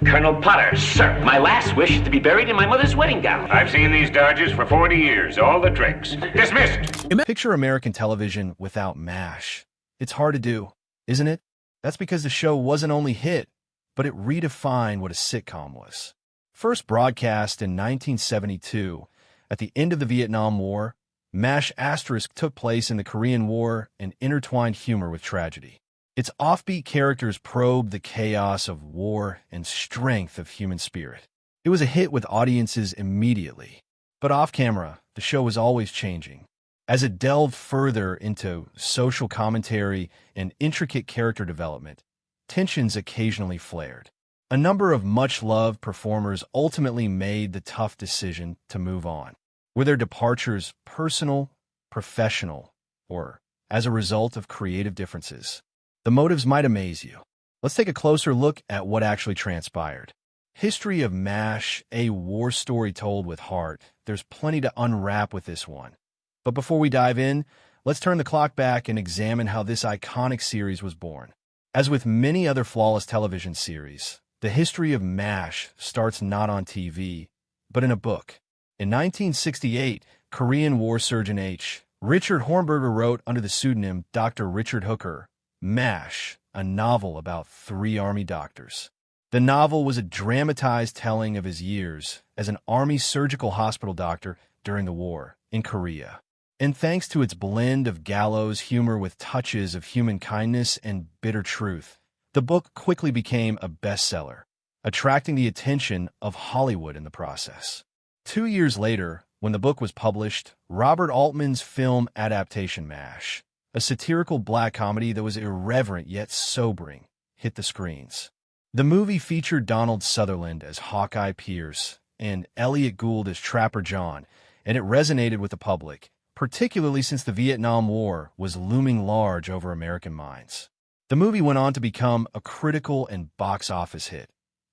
Colonel Potter, sir, my last wish is to be buried in my mother's wedding gown. I've seen these Dodgers for 40 years, all the tricks. Dismissed! Picture American television without MASH. It's hard to do, isn't it? That's because the show wasn't only hit, but it redefined what a sitcom was. First broadcast in 1972, at the end of the Vietnam War, MASH * took place in the Korean War and intertwined humor with tragedy. Its offbeat characters probed the chaos of war and strength of human spirit. It was a hit with audiences immediately. But off-camera, the show was always changing. As it delved further into social commentary and intricate character development, tensions occasionally flared. A number of much-loved performers ultimately made the tough decision to move on. Were their departures personal, professional, or as a result of creative differences? The motives might amaze you. Let's take a closer look at what actually transpired. History of MASH, a war story told with heart. There's plenty to unwrap with this one. But before we dive in, let's turn the clock back and examine how this iconic series was born. As with many other flawless television series, the history of MASH starts not on TV, but in a book. In 1968, Korean war surgeon Richard Hornberger wrote under the pseudonym Dr. Richard Hooker, MASH, a novel about 3 Army doctors. The novel was a dramatized telling of his years as an Army surgical hospital doctor during the war in Korea. And thanks to its blend of gallows humor with touches of human kindness and bitter truth, the book quickly became a bestseller, attracting the attention of Hollywood in the process. 2 years later, when the book was published, Robert Altman's film adaptation MASH, a satirical black comedy that was irreverent yet sobering, hit the screens. The movie featured Donald Sutherland as Hawkeye Pierce and Elliot Gould as Trapper John, and it resonated with the public, particularly since the Vietnam War was looming large over American minds. The movie went on to become a critical and box office hit,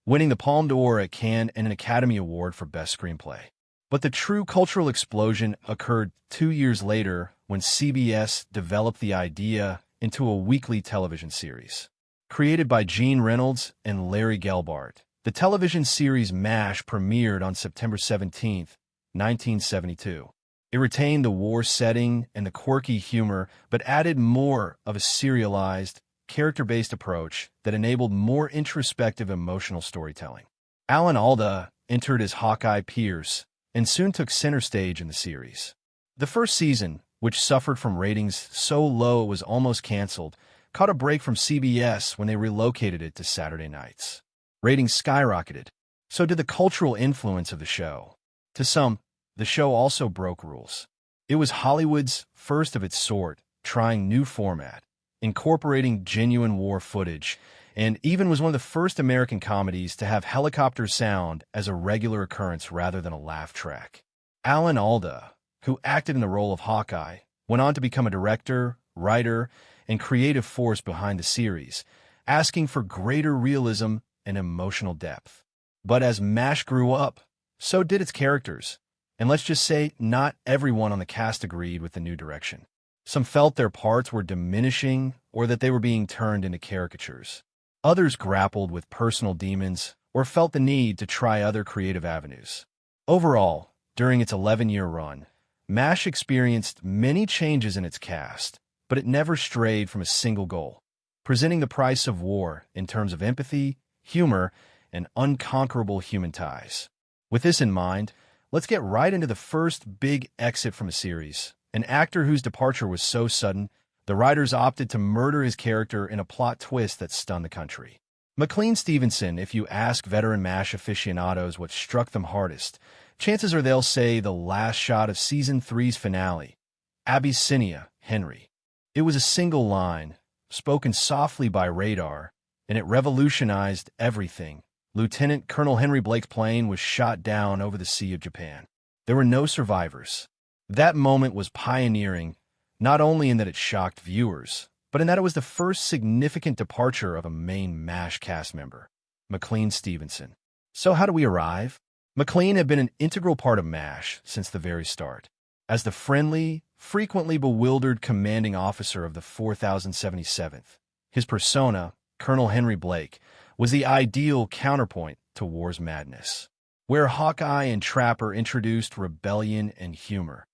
winning the Palme d'Or at Cannes and an Academy Award for Best Screenplay. But the true cultural explosion occurred 2 years later when CBS developed the idea into a weekly television series. Created by Gene Reynolds and Larry Gelbart, the television series MASH premiered on September 17, 1972. It retained the war setting and the quirky humor, but added more of a serialized, character-based approach that enabled more introspective emotional storytelling. Alan Alda entered as Hawkeye Pierce and soon took center stage in the series. The first season, which suffered from ratings so low it was almost canceled, caught a break from CBS when they relocated it to Saturday nights. Ratings skyrocketed. So did the cultural influence of the show. To some, the show also broke rules. It was Hollywood's first of its sort, trying new format, incorporating genuine war footage, and even was one of the first American comedies to have helicopter sound as a regular occurrence rather than a laugh track. Alan Alda, who acted in the role of Hawkeye, went on to become a director, writer, and creative force behind the series, asking for greater realism and emotional depth. But as MASH grew up, so did its characters. And let's just say not everyone on the cast agreed with the new direction. Some felt their parts were diminishing or that they were being turned into caricatures. Others grappled with personal demons or felt the need to try other creative avenues. Overall, during its 11-year run, MASH experienced many changes in its cast, but it never strayed from a single goal, presenting the price of war in terms of empathy, humor, and unconquerable human ties. With this in mind, let's get right into the first big exit from a series. An actor whose departure was so sudden, the writers opted to murder his character in a plot twist that stunned the country. McLean Stevenson, if you ask veteran MASH aficionados what struck them hardest, chances are they'll say the last shot of Season 3's finale, Abyssinia, Henry. It was a single line, spoken softly by radar, and it revolutionized everything. Lieutenant Colonel Henry Blake's plane was shot down over the Sea of Japan. There were no survivors. That moment was pioneering, not only in that it shocked viewers, but in that it was the first significant departure of a main MASH cast member, McLean Stevenson. So how do we arrive? McLean had been an integral part of MASH since the very start. As the friendly, frequently bewildered commanding officer of the 4077th, his persona, Colonel Henry Blake, was the ideal counterpoint to war's madness. Where Hawkeye and Trapper introduced rebellion and humor,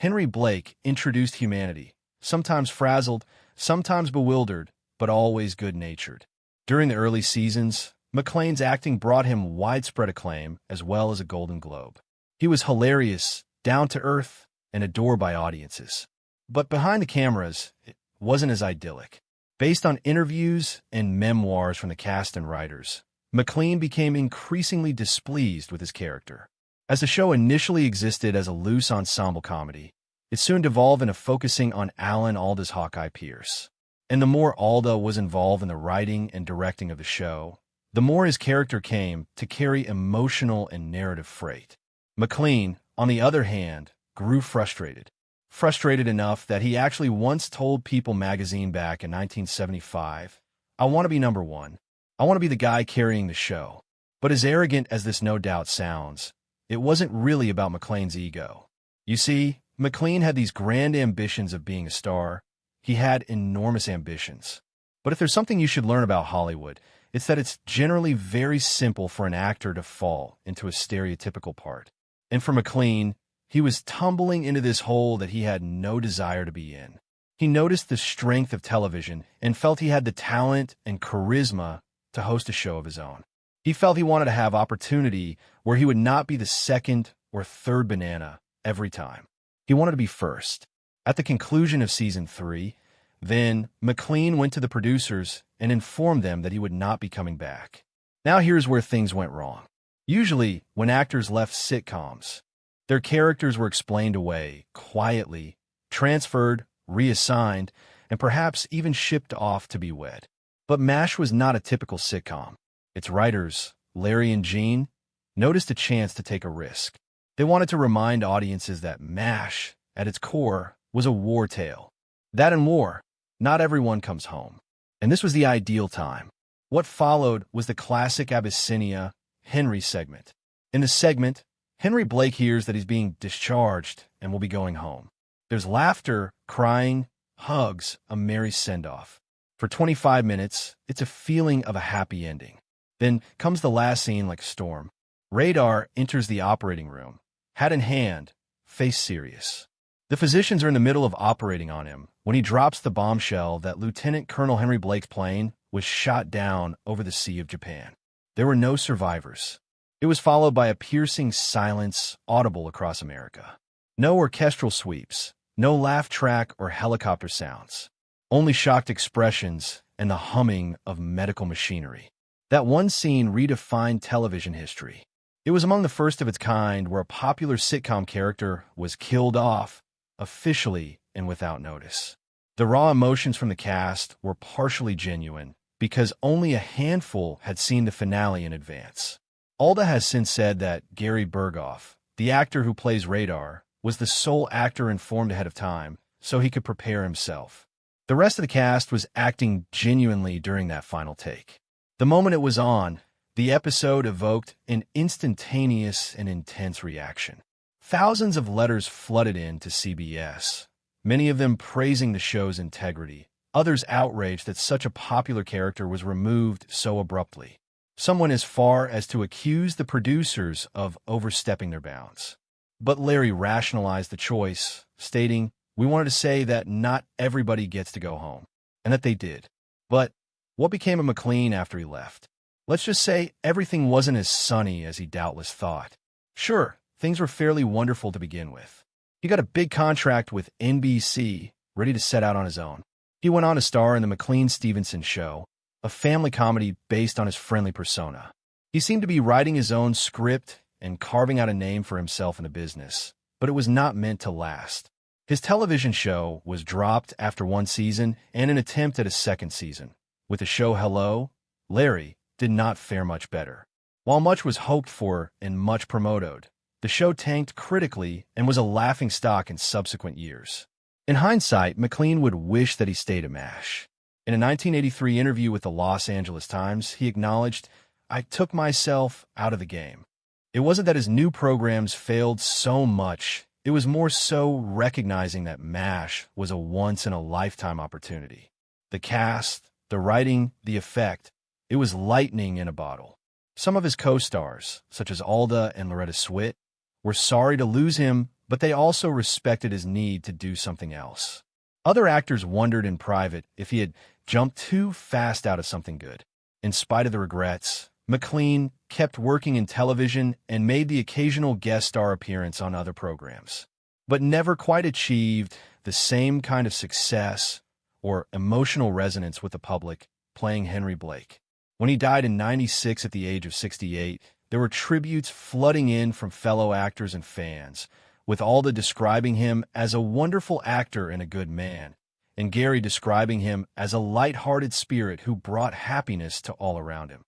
Henry Blake introduced humanity, sometimes frazzled, sometimes bewildered, but always good-natured. During the early seasons, McClane's acting brought him widespread acclaim as well as a Golden Globe. He was hilarious, down-to-earth, and adored by audiences. But behind the cameras, it wasn't as idyllic. Based on interviews and memoirs from the cast and writers, McClane became increasingly displeased with his character. As the show initially existed as a loose ensemble comedy, it soon devolved into focusing on Alan Alda's Hawkeye Pierce. And the more Alda was involved in the writing and directing of the show, the more his character came to carry emotional and narrative freight. McClane, on the other hand, grew frustrated. Frustrated enough that he actually once told People magazine back in 1975, "I want to be number one. I want to be the guy carrying the show." But as arrogant as this no doubt sounds, it wasn't really about McClane's ego. You see, McClane had these grand ambitions of being a star. He had enormous ambitions. But if there's something you should learn about Hollywood, it's that it's generally very simple for an actor to fall into a stereotypical part. And for McClane, he was tumbling into this hole that he had no desire to be in. He noticed the strength of television and felt he had the talent and charisma to host a show of his own. He felt he wanted to have opportunity where he would not be the second or third banana every time. He wanted to be first. At the conclusion of season 3, then McClane went to the producers and informed them that he would not be coming back. Now here's where things went wrong. Usually, when actors left sitcoms, their characters were explained away, quietly, transferred, reassigned, and perhaps even shipped off to be wed. But MASH was not a typical sitcom. Its writers, Larry and Gene, noticed a chance to take a risk. They wanted to remind audiences that MASH, at its core, was a war tale. That in war, not everyone comes home. And this was the ideal time. What followed was the classic Abyssinia Henry segment. In the segment, Henry Blake hears that he's being discharged and will be going home. There's laughter, crying, hugs, a merry send-off. For 25 minutes, it's a feeling of a happy ending. Then comes the last scene like a storm. Radar enters the operating room, hat in hand, face serious. The physicians are in the middle of operating on him when he drops the bombshell that Lieutenant Colonel Henry Blake's plane was shot down over the Sea of Japan. There were no survivors. It was followed by a piercing silence audible across America. No orchestral sweeps, no laugh track or helicopter sounds, only shocked expressions and the humming of medical machinery. That one scene redefined television history. It was among the first of its kind where a popular sitcom character was killed off, officially and without notice. The raw emotions from the cast were partially genuine because only a handful had seen the finale in advance. Alda has since said that Gary Berghoff, the actor who plays Radar, was the sole actor informed ahead of time so he could prepare himself. The rest of the cast was acting genuinely during that final take. The moment it was on, the episode evoked an instantaneous and intense reaction. Thousands of letters flooded in to CBS, many of them praising the show's integrity, others outraged that such a popular character was removed so abruptly. Some went as far as to accuse the producers of overstepping their bounds. But Larry rationalized the choice, stating, "We wanted to say that not everybody gets to go home," and that they did. But what became of McClane after he left? Let's just say everything wasn't as sunny as he doubtless thought. Sure, things were fairly wonderful to begin with. He got a big contract with NBC, ready to set out on his own. He went on to star in the McLean-Stevenson Show, a family comedy based on his friendly persona. He seemed to be writing his own script and carving out a name for himself in the business, but it was not meant to last. His television show was dropped after one season and an attempt at a second season. With the show Hello, Larry did not fare much better. While much was hoped for and much promoted, the show tanked critically and was a laughingstock in subsequent years. In hindsight, McClane would wish that he stayed at MASH. In a 1983 interview with the Los Angeles Times, he acknowledged, "I took myself out of the game." It wasn't that his new programs failed so much, it was more so recognizing that MASH was a once-in-a-lifetime opportunity. The cast, the writing, the effect, It was lightning in a bottle. Some of his co-stars, such as Alda and Loretta Swit, were sorry to lose him, but they also respected his need to do something else. Other actors wondered in private if he had jumped too fast out of something good. In spite of the regrets, McLean kept working in television and made the occasional guest star appearance on other programs, but never quite achieved the same kind of success or emotional resonance with the public playing Henry Blake. When he died in '96 at the age of 68, there were tributes flooding in from fellow actors and fans, with Alda describing him as a wonderful actor and a good man, and Gary describing him as a light-hearted spirit who brought happiness to all around him.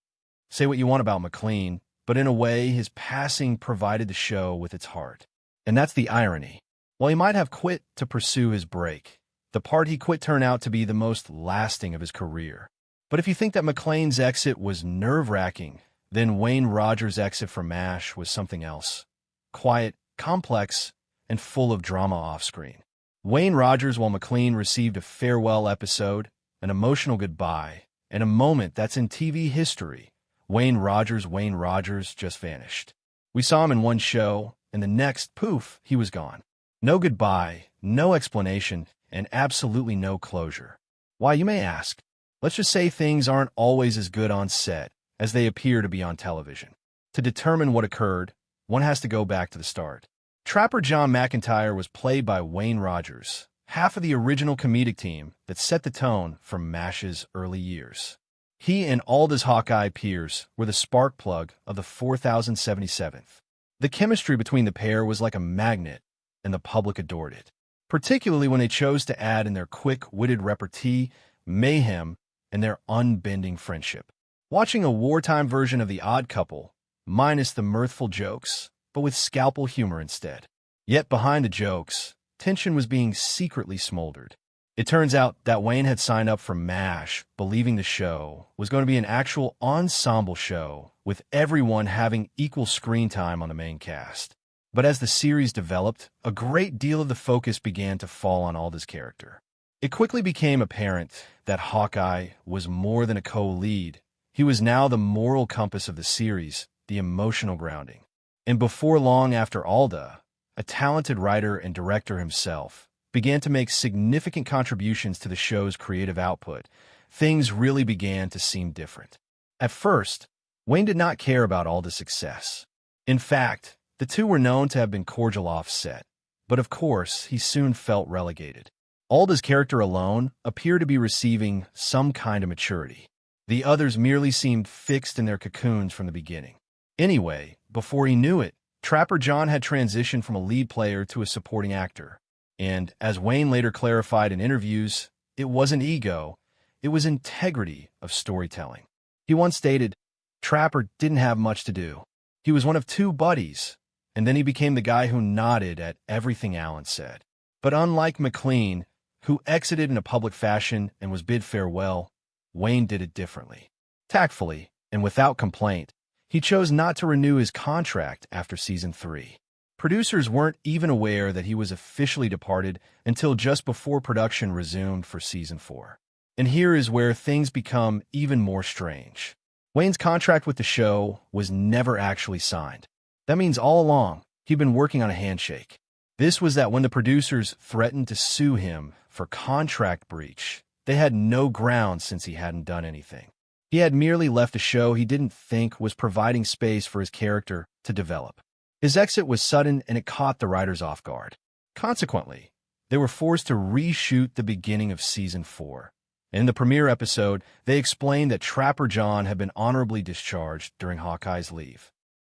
Say what you want about McLean, but in a way, his passing provided the show with its heart. And that's the irony. While he might have quit to pursue his break, the part he quit turned out to be the most lasting of his career. But if you think that McLean's exit was nerve-wracking, then Wayne Rogers' exit from MASH was something else. Quiet, complex, and full of drama off-screen. Wayne Rogers, while McLean received a farewell episode, an emotional goodbye, and a moment that's in TV history, Wayne Rogers just vanished. We saw him in one show, and the next, poof, he was gone. No goodbye, no explanation, and absolutely no closure. Why, you may ask? Let's just say things aren't always as good on set as they appear to be on television. To determine what occurred, one has to go back to the start. Trapper John McIntyre was played by Wayne Rogers, half of the original comedic team that set the tone for MASH's early years. He and Alda's Hawkeye peers were the spark plug of the 4077th. The chemistry between the pair was like a magnet, and the public adored it, particularly when they chose to add in their quick-witted repartee, mayhem, and their unbending friendship. Watching a wartime version of The Odd Couple, minus the mirthful jokes, but with scalpel humor instead. Yet behind the jokes, tension was being secretly smoldered. It turns out that Wayne had signed up for MASH, believing the show was going to be an actual ensemble show, with everyone having equal screen time on the main cast. But as the series developed, a great deal of the focus began to fall on Alda's character. It quickly became apparent that Hawkeye was more than a co-lead. He was now the moral compass of the series, the emotional grounding. And before long after Alda, a talented writer and director himself, began to make significant contributions to the show's creative output, things really began to seem different. At first, Wayne did not care about Alda's success. In fact, the two were known to have been cordial off-set, but of course, he soon felt relegated. Alda's character alone appeared to be receiving some kind of maturity. The others merely seemed fixed in their cocoons from the beginning. Anyway, before he knew it, Trapper John had transitioned from a lead player to a supporting actor. And, as Wayne later clarified in interviews, it wasn't ego, it was integrity of storytelling. He once stated, Trapper didn't have much to do. He was one of two buddies, and then he became the guy who nodded at everything Alan said. But unlike McLean, who exited in a public fashion and was bid farewell, Wayne did it differently. Tactfully, and without complaint, he chose not to renew his contract after Season 3. Producers weren't even aware that he was officially departed until just before production resumed for Season 4. And here is where things become even more strange. Wayne's contract with the show was never actually signed. That means all along, he'd been working on a handshake. This was that when the producers threatened to sue him for contract breach, they had no grounds since he hadn't done anything. He had merely left a show he didn't think was providing space for his character to develop. His exit was sudden and it caught the writers off guard. Consequently, they were forced to reshoot the beginning of Season 4. In the premiere episode, they explained that Trapper John had been honorably discharged during Hawkeye's leave.